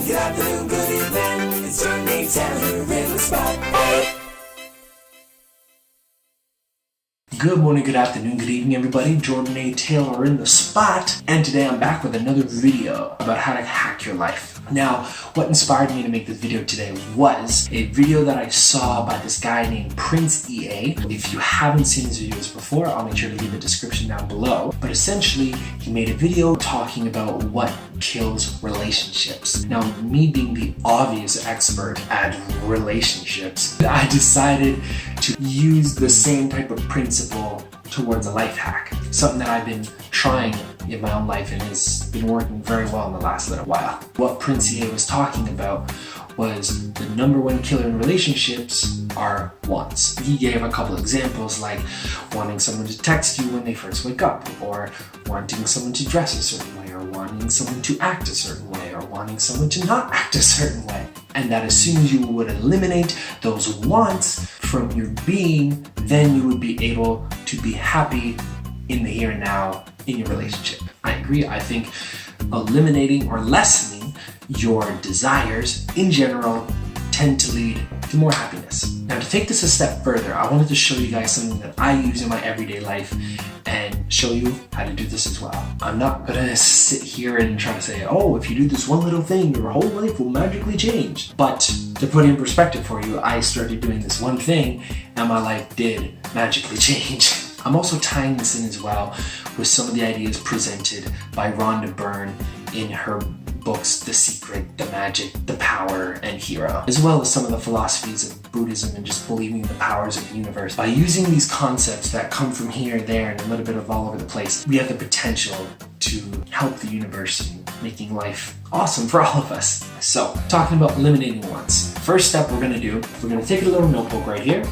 good afternoon, good evening. It's Jordan Taylor in the spot. Good morning, good afternoon, good evening, everybody. Jordan A. Taylor in the spot, and today I'm back with another video about how to hack your life. Now, what inspired me to make this video today was a video that I saw by this guy named Prince EA. If you haven't seen his videos before, I'll make sure to leave a description down below. But essentially, he made a video talking about what kills relationships. Now, me being the obvious expert at relationships, I decided to use the same type of principle towards a life hack. Something that I've been trying in my own life and has been working very well in the last little while. What Prince EA was talking about was the number one killer in relationships are wants. He gave a couple examples like wanting someone to text you when they first wake up, or wanting someone to dress a certain way, or wanting someone to act a certain way, or wanting someone to not act a certain way. And that as soon as you would eliminate those wants from your being, then you would be able to be happy in the here and now in your relationship. I agree. I think eliminating or lessening your desires in general tend to lead to more happiness. Now, to take this a step further, I wanted to show you guys something that I use in my everyday life and show you how to do this as well. I'm not gonna sit here and try to say, oh, if you do this one little thing, your whole life will magically change. But to put it in perspective for you, I started doing this one thing and my life did magically change. I'm also tying this in as well with some of the ideas presented by Rhonda Byrne in her books, The Secret, The Magic, The Power, and Hero, as well as some of the philosophies of Buddhism and just believing in the powers of the universe. By using these concepts that come from here, there, and a little bit of all over the place, we have the potential to help the universe in making life awesome for all of us. So, talking about eliminating wants. First step we're gonna do, we're gonna take a little notebook right here,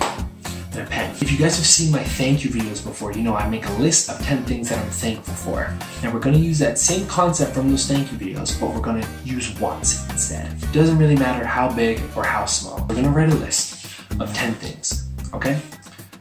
and a pen. If you guys have seen my thank you videos before, you know I make a list of 10 things that I'm thankful for. And we're gonna use that same concept from those thank you videos, but we're gonna use wants instead. It doesn't really matter how big or how small. We're gonna write a list of 10 things, okay?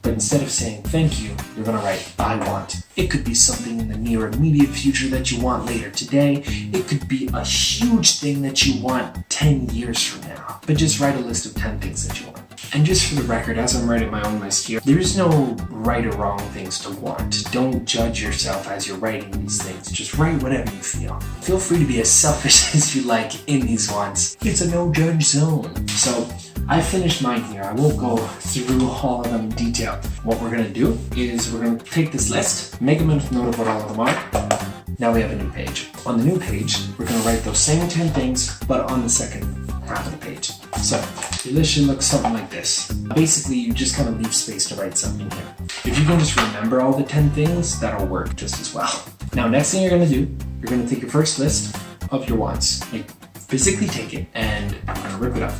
But instead of saying thank you, you're gonna write I want. It could be something in the near immediate future that you want later today. It could be a huge thing that you want 10 years from now. But just write a list of 10 things that you want. And just for the record, as I'm writing my own list here, there's no right or wrong things to want. Don't judge yourself as you're writing these things. Just write whatever you feel. Feel free to be as selfish as you like in these wants. It's a no-judge zone. So I finished mine here. I won't go through all of them in detail. What we're gonna do is we're gonna take this list, make a mental note of what all of them are. Now we have a new page. On the new page, we're gonna write those same 10 things, but on the second half of the page. So your list should look something like this. Basically, you just kind of leave space to write something here. If you can just remember all the 10 things, that'll work just as well. Now, next thing you're gonna do, you're gonna take your first list of your wants. Like, physically take it, and I'm gonna rip it up.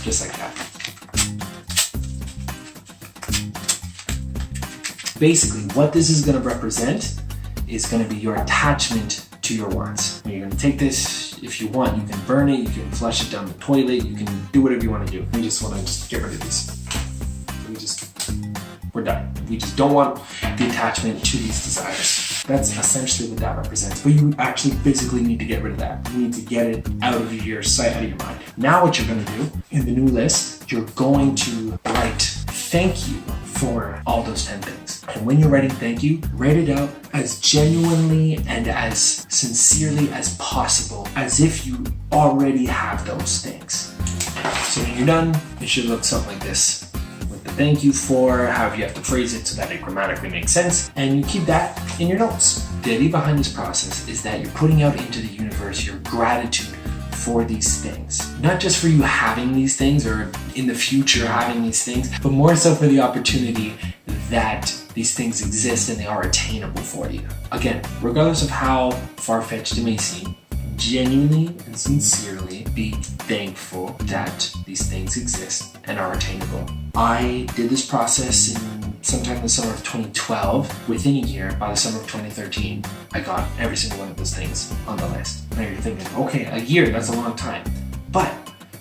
Just like that. Basically, what this is gonna represent is gonna be your attachment to your wants. You're gonna take this, if you want, you can burn it, you can flush it down the toilet, you can do whatever you want to do. We just want to just get rid of these. We're done. We just don't want the attachment to these desires. That's essentially what that represents. But you actually physically need to get rid of that. You need to get it out of your sight, out of your mind. Now what you're gonna do, in the new list, you're going to write thank you for all those 10 things. And when you're writing thank you, write it out as genuinely and as sincerely as possible, as if you already have those things. So when you're done, it should look something like this. With the thank you for, however you have to phrase it so that it grammatically makes sense, and you keep that in your notes. The idea behind this process is that you're putting out into the universe your gratitude for these things. Not just for you having these things or in the future having these things, but more so for the opportunity that these things exist and they are attainable for you. Again, regardless of how far-fetched it may seem, genuinely and sincerely be thankful that these things exist and are attainable. I did this process sometime in the summer of 2012. Within a year, by the summer of 2013, I got every single one of those things on the list. Now you're thinking, okay, a year, that's a long time. But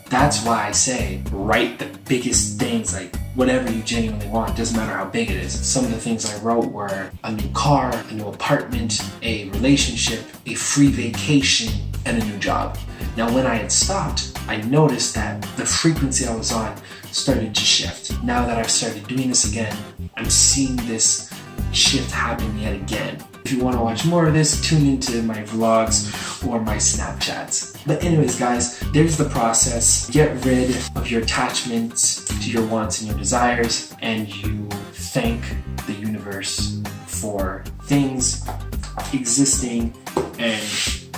that's why I say write the biggest things, like whatever you genuinely want. It doesn't matter how big it is. Some of the things I wrote were a new car, a new apartment, a relationship, a free vacation, and a new job. Now, when I had stopped, I noticed that the frequency I was on started to shift. Now that I've started doing this again, I'm seeing this shift happen yet again. If you want to watch more of this, tune into my vlogs or my Snapchats. But anyways, guys, there's the process. Get rid of your attachments to your wants and your desires, and you thank the universe for things existing and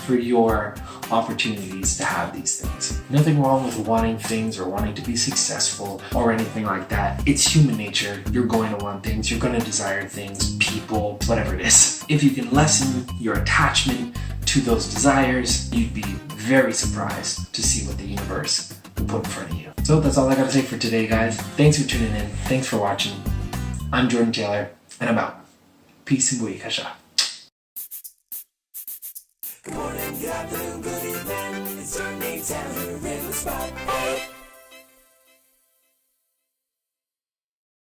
for your opportunities to have these things. Nothing wrong with wanting things or wanting to be successful or anything like that. It's human nature. You're going to want things. You're going to desire things, people, whatever it is. If you can lessen your attachment to those desires, you'd be very surprised to see what the universe will put in front of you. So that's all I got to say for today, guys. Thanks for tuning in. Thanks for watching. I'm Jordan Taylor, and I'm out. Peace and buhay kasha. Good morning, good afternoon, good evening. It's Jordan Taylor in the spotlight.